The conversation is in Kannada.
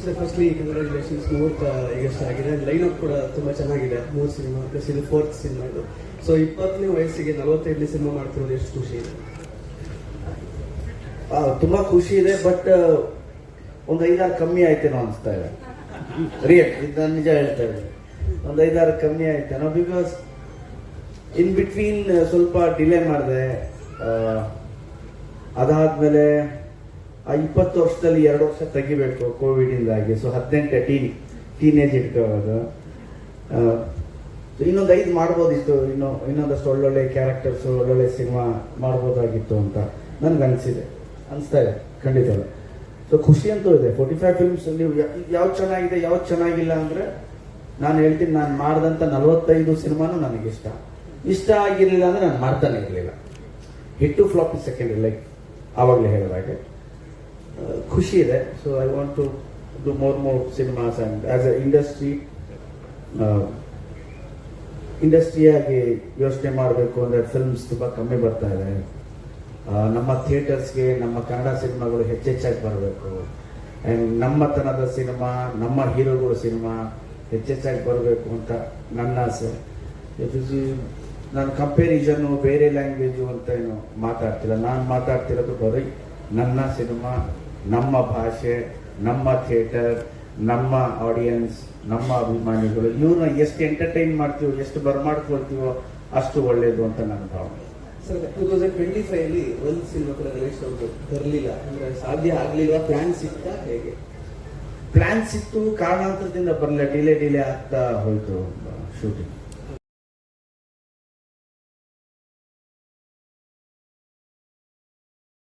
Sir firstly congratulations. ಮುಹೂರ್ತ ಈಗಷ್ಟೇ ಆಗಿದೆ. ಲೈನ್ ಅಪ್ ಕೂಡ ತುಂಬ ಚೆನ್ನಾಗಿದೆ. 3 ಸಿನಿಮಾ ಪ್ಲಸ್ ಇದು 4th ಸಿನಿಮಾ ಇದು. ಸೊ 20ನೇ ವಯಸ್ಸಿಗೆ 45ನೇ ಸಿನಿಮಾ ಮಾಡ್ತಿರೋದು ಎಷ್ಟು ಖುಷಿ ಇದೆ? ತುಂಬಾ ಖುಷಿ ಇದೆ. ಬಟ್ ಒಂದು 5-6 ಕಮ್ಮಿ ಆಯ್ತೇನೋ ಅನಿಸ್ತಾ ಇದೆ. ರಿಯಲ್ ಇದು ನಿಜ ಹೇಳ್ತಾ ಇದ್ದೆ. ಒಂದು 5-6 ಕಮ್ಮಿ ಆಯ್ತೇನೋ. ಬಿಕಾಸ್ ಇನ್ ಬಿಟ್ವೀನ್ ಸ್ವಲ್ಪ ಡಿಲೇ ಮಾಡಿದೆ. ಅದಾದ್ಮೇಲೆ ಆ 20 ವರ್ಷದಲ್ಲಿ 2 ವರ್ಷ ತೆಗಿಬೇಕು ಕೋವಿಡ್ ಇಂದಾಗಿ. ಸೊ 18 ಟೀನೇಜ್ ಇಟ್ಕೋಬೋದು. ಇನ್ನೊಂದು 5 ಮಾಡ್ಬೋದಿತ್ತು. ಇನ್ನೊಂದಷ್ಟು ಒಳ್ಳೊಳ್ಳೆ ಕ್ಯಾರೆಕ್ಟರ್ಸ್, ಒಳ್ಳೊಳ್ಳೆ ಸಿನಿಮಾ ಮಾಡ್ಬೋದಾಗಿತ್ತು ಅಂತ ನನ್ಗೆ ಅನಿಸ್ತಾ ಇದೆ ಖಂಡಿತ. ಸೊ ಖುಷಿ ಅಂತೂ ಇದೆ. 45 ಫಿಲ್ಮ್ಸ್ ನೀವು ಯಾವ್ದು ಚೆನ್ನಾಗಿದೆ ಯಾವ್ದು ಚೆನ್ನಾಗಿಲ್ಲ ಅಂದ್ರೆ ನಾನು ಹೇಳ್ತೀನಿ, ನಾನು ಮಾಡಿದಂಥ 45 ಸಿನಿಮಾನು ನನಗಿಷ್ಟ. ಇಷ್ಟ ಆಗಿರಲಿಲ್ಲ ಅಂದ್ರೆ ನಾನು ಮಾಡ್ತಾನೆ ಇರಲಿಲ್ಲ. Hit to flop is second, like ಆವಾಗಲೇ ಹೇಳಿದ ಹಾಗೆ. ಖುಷಿ ಇದೆ. So I want to do more cinemas and as a ಇಂಡಸ್ಟ್ರಿಯಾಗಿ ಯೋಚನೆ ಮಾಡಬೇಕು ಅಂದರೆ ಫಿಲ್ಮ್ಸ್ ತುಂಬ ಕಮ್ಮಿ ಬರ್ತಾ ಇದೆ. ನಮ್ಮ ಥಿಯೇಟರ್ಸ್ಗೆ ನಮ್ಮ ಕನ್ನಡ ಸಿನಿಮಾಗಳು ಹೆಚ್ಚೆಚ್ಚಾಗಿ ಬರಬೇಕು. ಆ್ಯಂಡ್ ನಮ್ಮತನದ ಸಿನಿಮಾ, ನಮ್ಮ ಹೀರೋಗಳ ಸಿನಿಮಾ ಹೆಚ್ಚೆಚ್ಚಾಗಿ ಬರಬೇಕು ಅಂತ ನನ್ನ ಆಸೆ. ನಾನು ಕಂಪೇರಿಸನ್ನು ಬೇರೆ ಲ್ಯಾಂಗ್ವೇಜು ಅಂತ ಏನು ಮಾತಾಡ್ತಿಲ್ಲ. ನಾನು ಮಾತಾಡ್ತಿರೋದು ಬರೀ ನನ್ನ ಸಿನಿಮಾ, ನಮ್ಮ ಭಾಷೆ, ನಮ್ಮ ಥಿಯೇಟರ್, ನಮ್ಮ ಆಡಿಯನ್ಸ್, ನಮ್ಮ ಅಭಿಮಾನಿಗಳು. ಇವ್ರನ್ನ ಎಷ್ಟು ಎಂಟರ್ಟೈನ್ ಮಾಡ್ತೀವೋ, ಎಷ್ಟು ಬರ್ಮಾಡ್ಕೊಳ್ತೀವೋ ಅಷ್ಟು ಒಳ್ಳೇದು ಅಂತ ನನ್ನ ಭಾವನೆ. ಸರ್ 2025 ಒಂದು ಸಿನಿಮಾ ಕೂಡ ಗಣೇಶ್ ಅವರು ಬರಲಿಲ್ಲ ಅಂದ್ರೆ ಸಾಧ್ಯ ಆಗ್ಲಿಲ್ಲ. ಪ್ಲಾನ್ ಸಿಗ್ತಾ ಹೇಗೆ? ಪ್ಲಾನ್ ಸಿಕ್ತು, ಕಾರಣಾಂತರದಿಂದ ಬರಲಿಲ್ಲ. ಡಿಲೇ ಆಗ್ತಾ ಹೋಯ್ತು ಶೂಟಿಂಗ್.